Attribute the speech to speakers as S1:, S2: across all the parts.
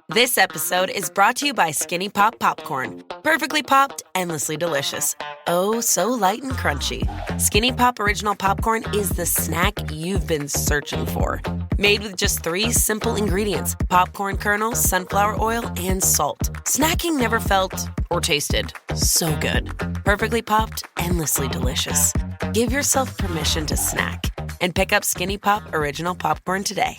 S1: This episode is brought to you by Skinny Pop Popcorn. Perfectly popped, endlessly delicious. Oh, so light and crunchy. Skinny Pop Original Popcorn is the snack you've been searching for. Made with just 3 simple ingredients: popcorn kernels, sunflower oil, and salt. Snacking never felt or tasted so good. Perfectly popped, endlessly delicious. Give yourself permission to snack and pick up Skinny Pop Original Popcorn today.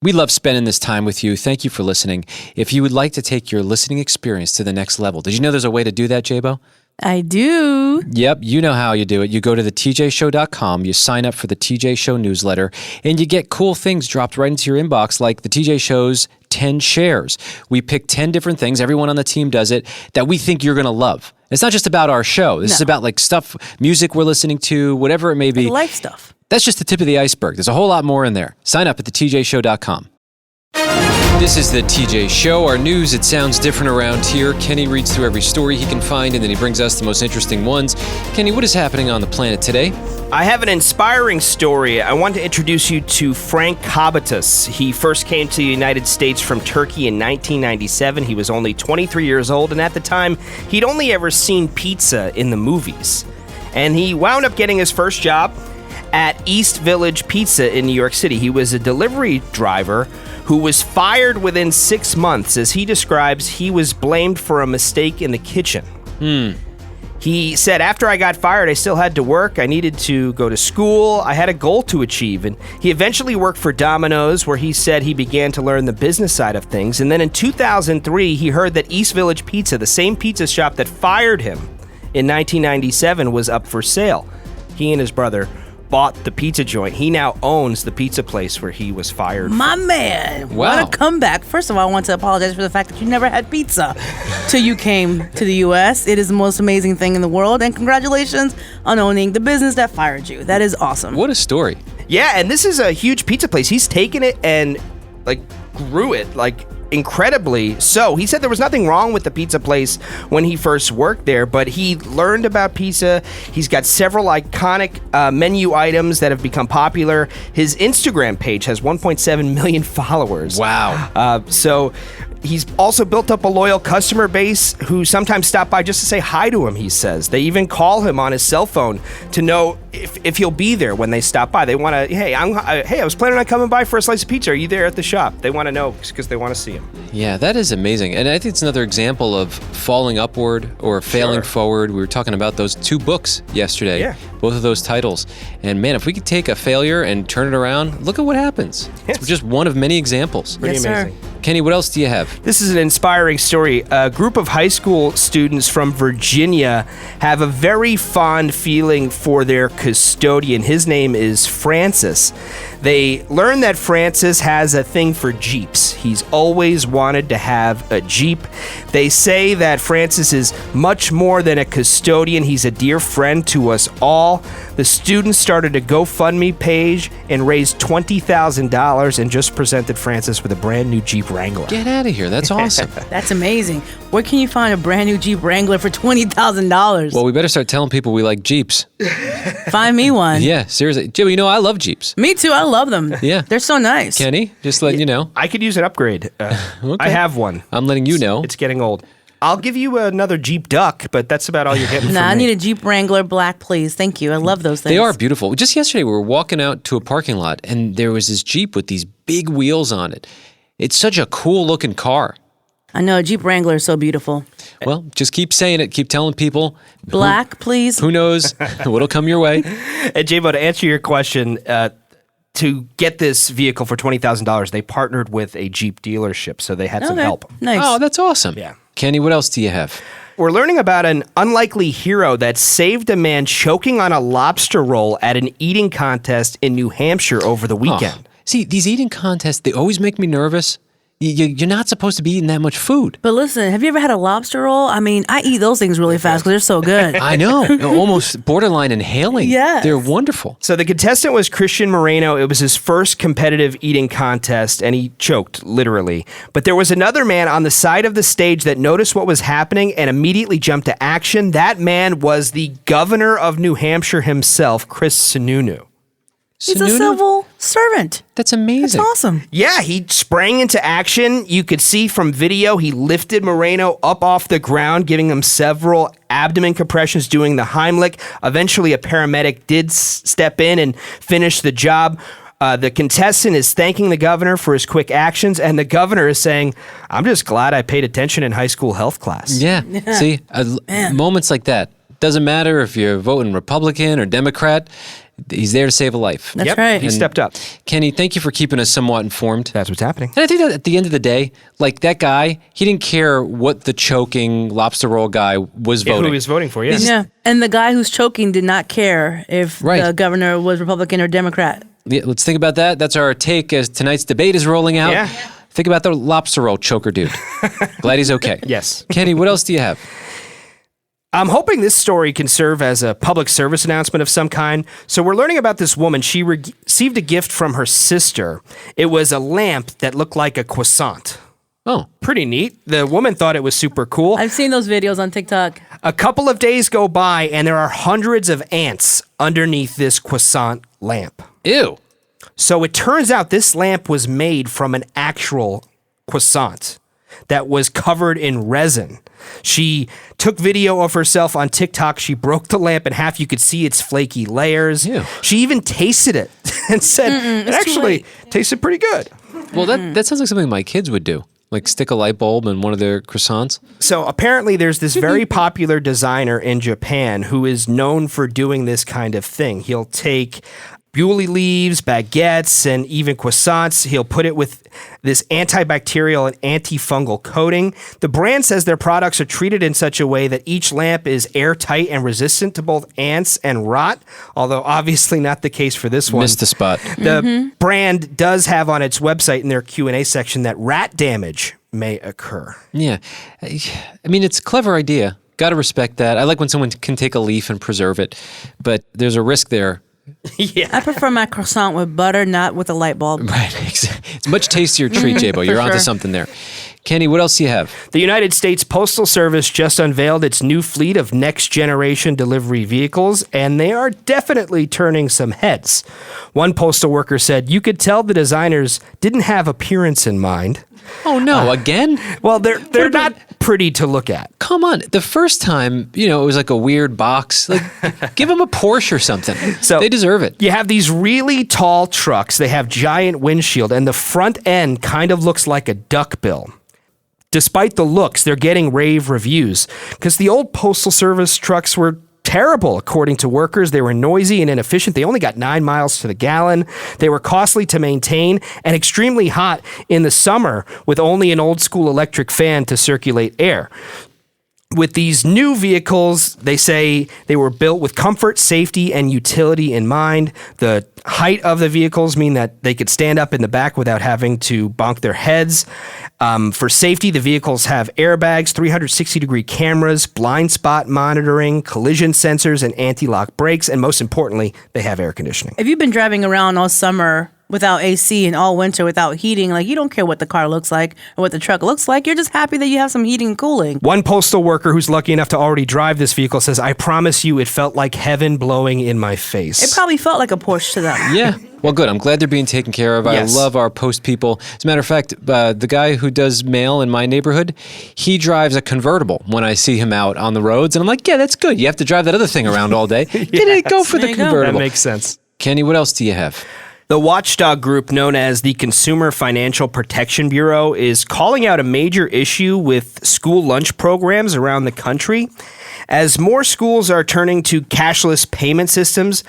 S2: We love spending this time with you. Thank you for listening. If you would like to take your listening experience to the next level, did you know there's a way to do that, J-Bo?
S3: I do.
S2: Yep, you know how you do it. You go to thetjshow.com, you sign up for the TJ Show newsletter, and you get cool things dropped right into your inbox, like the TJ Show's 10 shares. We pick 10 different things, everyone on the team does it, that we think you're going to love. It's not just about our show. This is about like stuff, music we're listening to, whatever it may be.
S3: Like life stuff.
S2: That's just the tip of the iceberg. There's a whole lot more in there. Sign up at thetjshow.com. This is the TJ Show. Our news, it sounds different around here. Kenny reads through every story he can find, and then he brings us the most interesting ones. Kenny, what is happening on the planet today?
S4: I have an inspiring story. I want to introduce you to Frank Kabatas. He first came to the United States from Turkey in 1997. He was only 23 years old, and at the time, he'd only ever seen pizza in the movies. And he wound up getting his first job at East Village Pizza in New York City. He was a delivery driver who was fired within 6 months. As he describes, he was blamed for a mistake in the kitchen. He said, after I got fired, I still had to work. I needed to go to school. I had a goal to achieve. And he eventually worked for Domino's, where he said he began to learn the business side of things. And then in 2003, he heard that East Village Pizza, the same pizza shop that fired him in 1997, was up for sale. He and his brother bought the pizza joint. He now owns the pizza place where he was fired.
S3: My man,
S2: Wow.
S3: what a comeback. First of all, I want to apologize for the fact that you never had pizza till you came to the U.S. It is the most amazing thing in the world, and congratulations on owning the business that fired you. That is awesome.
S2: What a story.
S4: Yeah, and this is a huge pizza place. He's taken it and grew it incredibly so. He said there was nothing wrong with the pizza place when he first worked there, but he learned about pizza. He's got several iconic menu items that have become popular. His Instagram page has 1.7 million followers.
S2: Wow.
S4: So he's also built up a loyal customer base who sometimes stop by just to say hi to him, he says. They even call him on his cell phone to know if he'll be there when they stop by. They want to, hey, I was planning on coming by for a slice of pizza. Are you there at the shop? They want to know because they want to see him.
S2: Yeah, that is amazing. And I think it's another example of falling upward or failing forward. We were talking about those 2 books yesterday.
S4: Yeah.
S2: Both of those titles. And man, if we could take a failure and turn it around, look at what happens.
S4: Yes.
S2: It's just one of many examples.
S4: Pretty
S3: Yes,
S4: amazing.
S3: sir.
S2: Kenny, what else do you have?
S4: This is an inspiring story. A group of high school students from Virginia have a very fond feeling for their custodian. His name is Francis. They learn that Francis has a thing for Jeeps. He's always wanted to have a Jeep. They say that Francis is much more than a custodian. He's a dear friend to us all. The students started a GoFundMe page and raised $20,000 and just presented Francis with a brand new Jeep Wrangler.
S2: Get out of here. That's awesome.
S3: That's amazing. Where can you find a brand new Jeep Wrangler for $20,000?
S2: Well, we better start telling people we like Jeeps.
S3: Find me one.
S2: Yeah, seriously. Jimmy, you know, I love Jeeps.
S3: Me too. I love them.
S2: Yeah.
S3: They're so nice.
S2: Kenny, just letting you know.
S4: I could use an upgrade. I have one.
S2: I'm letting you know.
S4: It's getting old. I'll give you another Jeep Duck, but that's about all you're getting from
S3: Nah, I
S4: me.
S3: need a Jeep Wrangler black, please. Thank you. I love those things.
S2: They are beautiful. Just yesterday, we were walking out to a parking lot, and there was this Jeep with these big wheels on it. It's such a cool-looking car.
S3: I know, a Jeep Wrangler is so beautiful.
S2: Well, just keep saying it. Keep telling people.
S3: Black, please.
S2: Who knows what'll come your way.
S4: And J-Bo, to answer your question, to get this vehicle for $20,000, they partnered with a Jeep dealership, so they had some
S3: Okay.
S4: help.
S3: Nice.
S2: Oh, that's awesome.
S4: Yeah.
S2: Kenny, what else do you have?
S4: We're learning about an unlikely hero that saved a man choking on a lobster roll at an eating contest in New Hampshire over the weekend.
S2: See, these eating contests, they always make me nervous. You're not supposed to be eating that much food.
S3: But listen, have you ever had a lobster roll? I mean, I eat those things really fast because they're so good.
S2: I know. Almost borderline inhaling.
S3: Yes.
S2: They're wonderful.
S4: So the contestant was Christian Moreno. It was his first competitive eating contest, and he choked, literally. But there was another man on the side of the stage that noticed what was happening and immediately jumped to action. That man was the governor of New Hampshire himself, Chris Sununu.
S3: He's a
S2: Sununu?
S3: civil servant.
S2: That's amazing.
S3: That's awesome.
S4: Yeah, he sprang into action. You could see from video he lifted Moreno up off the ground, giving him several abdomen compressions, doing the Heimlich. Eventually, a paramedic did step in and finish the job. The contestant is thanking the governor for his quick actions, and the governor is saying, I'm just glad I paid attention in high school health class.
S2: Yeah. See, moments like that. Doesn't matter if you're voting Republican or Democrat. He's there to save a life.
S3: That's right.
S4: He stepped up.
S2: Kenny, thank you for keeping us somewhat informed.
S4: That's what's happening.
S2: And I think that at the end of the day, like that guy, he didn't care what the choking lobster roll guy was voting.
S4: Who he was voting for, yeah.
S3: Yeah. And the guy who's choking did not care if the governor was Republican or Democrat.
S2: Yeah, let's think about that. That's our take as tonight's debate is rolling out.
S4: Yeah.
S2: Think about the lobster roll choker dude. Glad he's okay.
S4: Yes.
S2: Kenny, what else do you have?
S4: I'm hoping this story can serve as a public service announcement of some kind. So we're learning about this woman. She received a gift from her sister. It was a lamp that looked like a croissant.
S2: Oh.
S4: Pretty neat. The woman thought it was super cool.
S3: I've seen those videos on TikTok.
S4: A couple of days go by, and there are hundreds of ants underneath this croissant lamp.
S2: Ew.
S4: So it turns out this lamp was made from an actual croissant that was covered in resin. She took video of herself on TikTok. She broke the lamp in half. You could see its flaky layers.
S2: Ew.
S4: She even tasted it and said, it actually tasted pretty good.
S2: Well, that sounds like something my kids would do. Like stick a light bulb in one of their croissants.
S4: So apparently there's this very popular designer in Japan who is known for doing this kind of thing. He'll take Bewley leaves, baguettes, and even croissants. He'll put it with this antibacterial and antifungal coating. The brand says their products are treated in such a way that each lamp is airtight and resistant to both ants and rot, although obviously not the case for this one.
S2: Missed the spot.
S4: The brand does have on its website in their Q&A section that rat damage may occur.
S2: Yeah. I mean, it's a clever idea. Got to respect that. I like when someone can take a leaf and preserve it, but there's a risk there.
S4: Yeah.
S3: I prefer my croissant with butter, not with a light bulb.
S2: Right. It's a much tastier treat, J-Bo. You're onto
S3: sure.
S2: something there. Kenny, what else do you have?
S4: The United States Postal Service just unveiled its new fleet of next-generation delivery vehicles, and they are definitely turning some heads. One postal worker said, you could tell the designers didn't have appearance in mind.
S2: Oh, no. Again?
S4: Well, they're not pretty to look at.
S2: Come on. The first time, it was like a weird box. Like, give them a Porsche or something.
S4: So
S2: they deserve it.
S4: You have these really tall trucks. They have giant windshield, and the front end kind of looks like a duckbill. Despite the looks, they're getting rave reviews because the old Postal Service trucks were terrible, according to workers. They were noisy and inefficient. They only got 9 miles to the gallon. They were costly to maintain and extremely hot in the summer with only an old school electric fan to circulate air. With these new vehicles, they say they were built with comfort, safety, and utility in mind. The height of the vehicles mean that they could stand up in the back without having to bonk their heads. For safety, the vehicles have airbags, 360-degree cameras, blind spot monitoring, collision sensors, and anti-lock brakes, and most importantly, they have air conditioning.
S3: If you've been driving around all summer without AC and all winter without heating, like you don't care what the car looks like or what the truck looks like. You're just happy that you have some heating and cooling.
S4: One postal worker who's lucky enough to already drive this vehicle says, I promise you it felt like heaven blowing in my face.
S3: It probably felt like a Porsche to them.
S2: Yeah. Well, good. I'm glad they're being taken care of.
S4: Yes.
S2: I love our post people. As a matter of fact, the guy who does mail in my neighborhood, he drives a convertible when I see him out on the roads. And I'm like, yeah, that's good. You have to drive that other thing around all day. Go for
S3: There
S2: the
S3: you go.
S2: convertible.
S4: That makes sense.
S2: Kenny, what else do you have?
S4: The watchdog group known as the Consumer Financial Protection Bureau is calling out a major issue with school lunch programs around the country. As more schools are turning to cashless payment systems,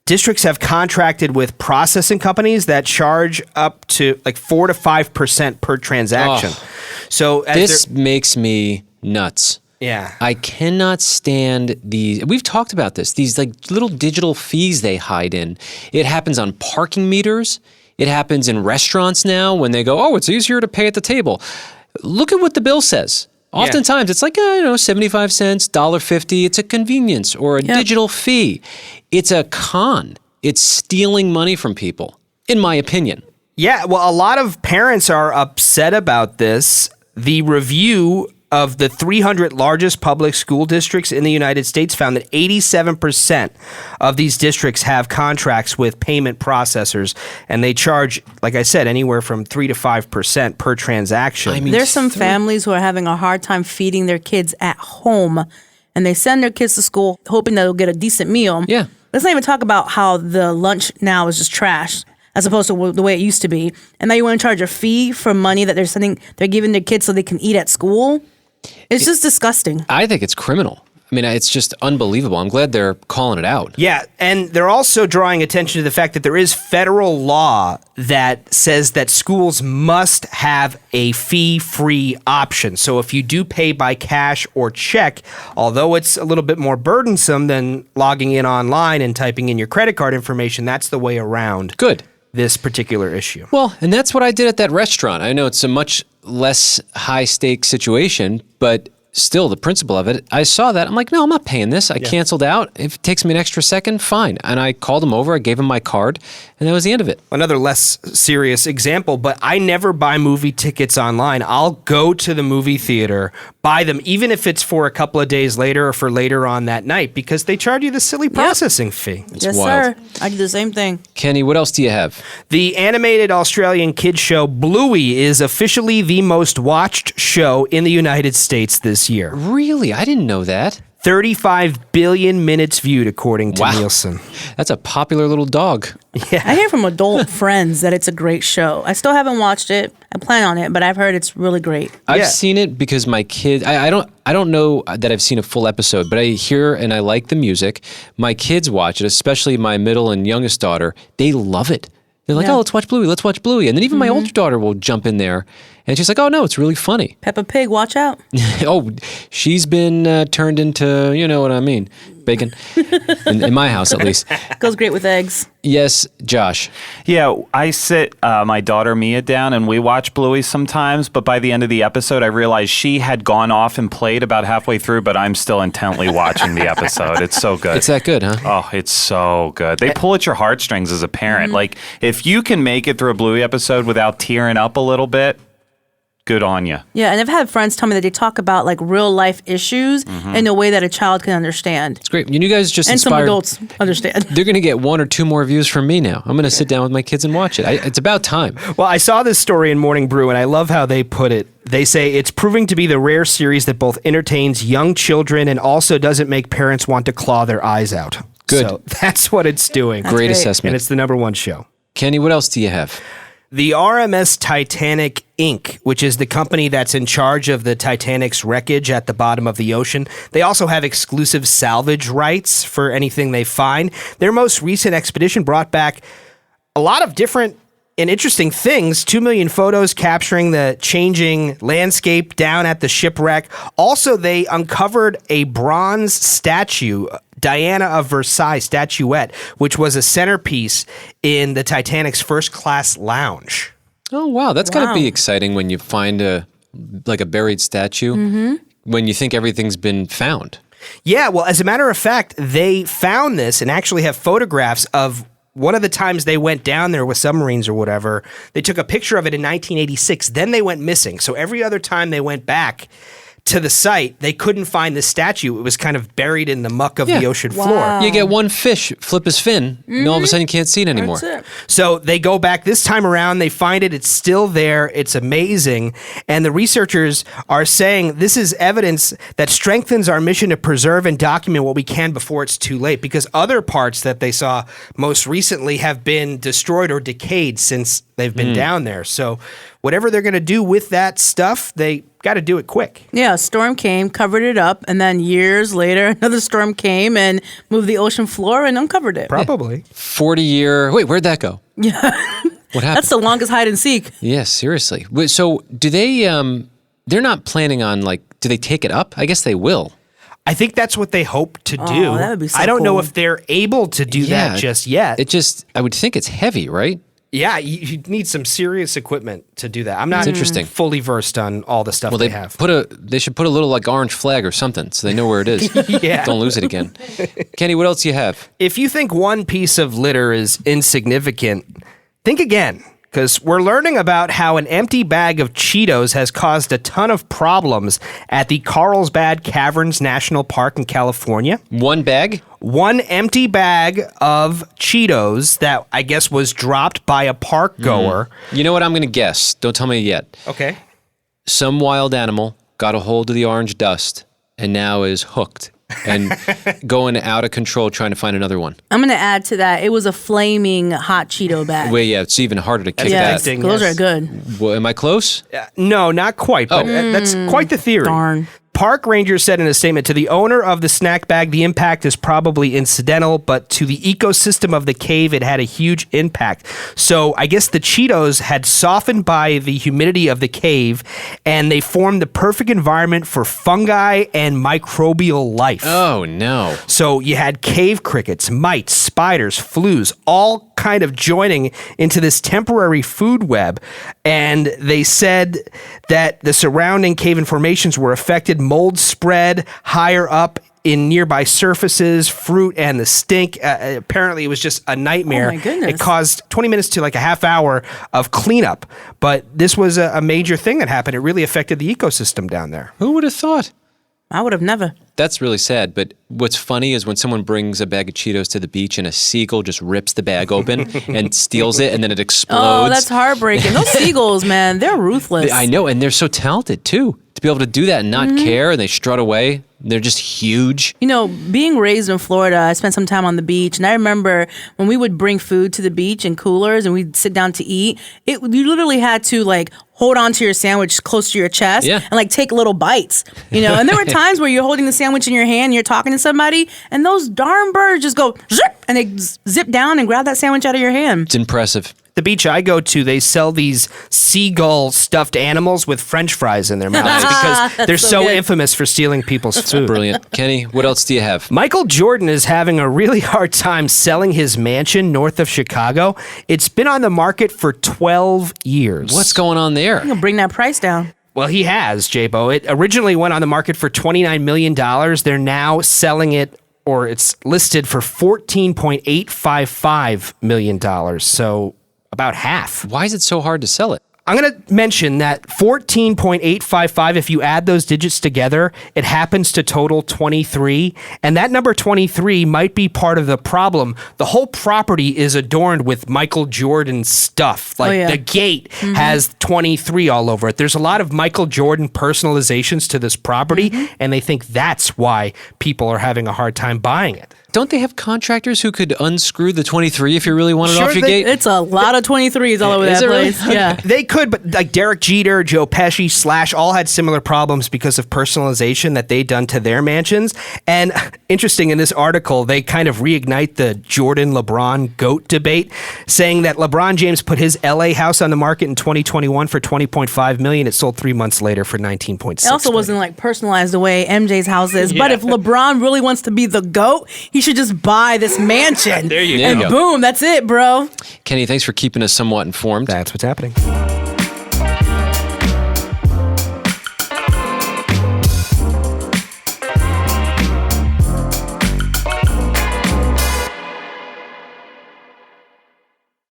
S4: districts have contracted with processing companies that charge up to like 4 to 5% per transaction.
S2: Oh.
S4: So as
S2: This makes me nuts.
S4: yeah.
S2: I cannot stand these. We've talked about this. These like little digital fees they hide in. It happens on parking meters. It happens in restaurants now when they go, oh, it's easier to pay at the table. Look at what the bill says. Oftentimes it's like, 75 cents, $1.50. It's a convenience or a digital fee. It's a con. It's stealing money from people, in my opinion.
S4: Yeah, well, a lot of parents are upset about this. The review of the 300 largest public school districts in the United States found that 87% of these districts have contracts with payment processors, and they charge, like I said, anywhere from 3 to 5% per transaction.
S2: I mean,
S3: There's some families who are having a hard time feeding their kids at home, and they send their kids to school hoping that they'll get a decent meal.
S2: Yeah.
S3: Let's not even talk about how the lunch now is just trash as opposed to the way it used to be. And now you want to charge a fee for money that they're giving their kids so they can eat at school. It's just disgusting.
S2: I think it's criminal. I mean, it's just unbelievable. I'm glad they're calling it out.
S4: Yeah, and they're also drawing attention to the fact that there is federal law that says that schools must have a fee-free option. So if you do pay by cash or check, although it's a little bit more burdensome than logging in online and typing in your credit card information, that's the way around
S2: Good.
S4: this particular issue.
S2: Well, and that's what I did at that restaurant. I know it's a much less high-stakes situation, but still the principle of it, I saw that. I'm like, no, I'm not paying this. I canceled out. If it takes me an extra second, fine. And I called him over. I gave him my card, and that was the end of it.
S4: Another less serious example, but I never buy movie tickets online. I'll go to the movie theater, buy them, even if it's for a couple of days later or for later on that night, because they charge you the silly processing fee.
S3: Yes,
S2: wild.
S3: sir. I do the same thing.
S2: Kenny, what else do you have?
S4: The animated Australian kids show Bluey is officially the most watched show in the United States this year.
S2: Really? I didn't know that.
S4: 35 billion minutes viewed, according to
S2: Wow.
S4: Nielsen.
S2: That's a popular little dog.
S3: I hear from adult friends that it's a great show. I still haven't watched it. I plan on it, but I've heard it's really great.
S2: I've
S4: Yeah.
S2: seen it because my kid. I don't know that I've seen a full episode, but I hear and I like the music. My kids watch it, especially my middle and youngest daughter. They love it. They're like,
S3: Yeah.
S2: oh, let's watch Bluey. Let's watch Bluey. And then even my older daughter will jump in there, and she's like, oh no, it's really funny.
S3: Peppa Pig, watch out.
S2: Oh, she's been turned into, you know what I mean, bacon. in my house, at least.
S3: Goes great with eggs.
S2: Yes, Josh.
S5: Yeah, I sit my daughter Mia down and we watch Bluey sometimes, but by the end of the episode, I realized she had gone off and played about halfway through, but I'm still intently watching the episode. It's so good.
S2: It's that good, huh?
S5: Oh, it's so good. They pull at your heartstrings as a parent. Like, if you can make it through a Bluey episode without tearing up a little bit, good on you.
S3: Yeah, and I've had friends tell me that they talk about like real life issues in a way that a child can understand.
S2: It's great. You guys just
S3: And some
S2: inspired.
S3: adults understand.
S2: They're going to get 1 or 2 more views from me now. I'm going to sit down with my kids and watch it. It's about time.
S4: Well, I saw this story in Morning Brew, and I love how they put it. They say it's proving to be the rare series that both entertains young children and also doesn't make parents want to claw their eyes out.
S2: Good.
S4: So that's what it's doing.
S2: Great
S3: great.
S2: assessment.
S4: And it's the #1 show.
S2: Kenny, what else do you have?
S4: The RMS Titanic Inc., which is the company that's in charge of the Titanic's wreckage at the bottom of the ocean, they also have exclusive salvage rights for anything they find. Their most recent expedition brought back a lot of different and interesting things. 2 million photos capturing the changing landscape down at the shipwreck. Also, they uncovered a bronze statue, Diana of Versailles statuette, which was a centerpiece in the Titanic's first class lounge.
S2: Oh, wow. That's got to
S3: Wow.
S2: be exciting when you find a buried statue when you think everything's been found.
S4: Yeah, well, as a matter of fact, they found this and actually have photographs of one of the times they went down there with submarines or whatever. They took a picture of it in 1986. Then they went missing. So every other time they went back to the site, they couldn't find the statue. It was kind of buried in the muck of the ocean floor.
S2: You get one fish, flip his fin, and all of a sudden you can't see it anymore.
S3: That's it.
S4: So they go back this time around, they find it, it's still there, it's amazing. And the researchers are saying this is evidence that strengthens our mission to preserve and document what we can before it's too late, because other parts that they saw most recently have been destroyed or decayed since they've been down there. So whatever they're going to do with that stuff, they got to do it quick.
S3: Yeah, a storm came, covered it up, and then years later, another storm came and moved the ocean floor and uncovered it.
S4: Probably.
S2: 40-year. Wait, where'd that go?
S3: Yeah.
S2: What happened?
S3: That's the longest hide and seek.
S2: Yeah, seriously. Wait, so do they, they're not planning on, do they take it up? I guess they will.
S4: I think that's what they hope to do.
S3: Oh, that would be so
S4: I don't know
S3: cool.
S4: if they're able to do that just yet.
S2: I would think it's heavy, right?
S4: Yeah, you need some serious equipment to do that. I'm not
S2: interesting.
S4: fully versed on all the stuff
S2: Well,
S4: they have.
S2: they should put a little orange flag or something so they know where it is.
S4: Yeah.
S2: Don't lose it again. Kenny, what else do you have?
S4: If you think one piece of litter is insignificant, think again. because we're learning about how an empty bag of Cheetos has caused a ton of problems at the Carlsbad Caverns National Park in California.
S2: One bag?
S4: One empty bag of Cheetos that I guess was dropped by a park goer.
S2: You know what I'm going to guess? Don't tell me yet.
S4: Okay.
S2: Some wild animal got a hold of the orange dust and now is hooked and going out of control trying to find another one.
S3: I'm going to add to that. It was a flaming hot Cheeto bag.
S2: Well, yeah, it's even harder to kick
S3: Yes,
S2: that.
S3: those are good.
S2: Well, am I close?
S4: No, not quite, but that's quite the theory.
S3: Darn.
S4: Park rangers said in a statement, to the owner of the snack bag, the impact is probably incidental, but to the ecosystem of the cave, it had a huge impact. So I guess the Cheetos had softened by the humidity of the cave, and they formed the perfect environment for fungi and microbial life.
S2: Oh, no.
S4: So you had cave crickets, mites, spiders, fleas, all kind of joining into this temporary food web. And they said that the surrounding cave and formations were affected. Mold spread higher up in nearby surfaces, fruit, and the stink. Apparently, it was just a nightmare.
S3: Oh, my goodness.
S4: It caused 20 minutes to like a half hour of cleanup. But this was a major thing that happened. It really affected the ecosystem down there.
S2: Who would have thought?
S3: I would have never.
S2: That's really sad, but what's funny is when someone brings a bag of Cheetos to the beach and a seagull just rips the bag open and steals it and then it explodes.
S3: Oh, that's heartbreaking. Those seagulls, man, they're ruthless.
S2: I know, and they're so talented too. To be able to do that and not care, and they strut away. They're just huge.
S3: You know, being raised in Florida, I spent some time on the beach, and I remember when we would bring food to the beach in coolers and we'd sit down to eat, you literally had to like hold on to your sandwich close to your chest and like take little bites, you know? And there were times where you're holding the sandwich in your hand, you're talking to somebody, and those darn birds just go zip, and they zip down and grab that sandwich out of your hand.
S2: It's impressive.
S4: The beach I go to, they sell these seagull stuffed animals with French fries in their mouths because they're so
S3: good.
S4: infamous for stealing people's food.
S2: Brilliant. Kenny, what else do you have?
S4: Michael Jordan is having a really hard time selling his mansion north of Chicago. It's been on the market for 12 years.
S2: What's going on there?
S3: I'm gonna bring that price down.
S4: Well, he has, J-Bo. It originally went on the market for $29 million. They're now selling it, or it's listed for $14.855 million. So about half.
S2: Why is it so hard to sell it?
S4: I'm going to mention that 14.855, if you add those digits together, it happens to total 23. And that number 23 might be part of the problem. The whole property is adorned with Michael Jordan stuff. Like the gate has 23 all over it. There's a lot of Michael Jordan personalizations to this property, and they think that's why people are having a hard time buying it.
S2: Don't they have contractors who could unscrew the 23 if you really wanted off your gate?
S3: It's a lot of 23s all over that place.
S2: Really?
S3: Yeah.
S4: They could, but like Derek Jeter, Joe Pesci, Slash all had similar problems because of personalization that they'd done to their mansions. And interesting, in this article, they kind of reignite the Jordan-LeBron GOAT debate, saying that LeBron James put his LA house on the market in 2021 for $20.5 million. It sold 3 months later for $19.6
S3: It also wasn't like personalized the way MJ's house is. But if LeBron really wants to be the GOAT, he should just buy this mansion.
S4: There you
S3: and
S2: go.
S3: boom, that's it, bro.
S2: Kenny, thanks for keeping us somewhat informed.
S4: That's what's happening.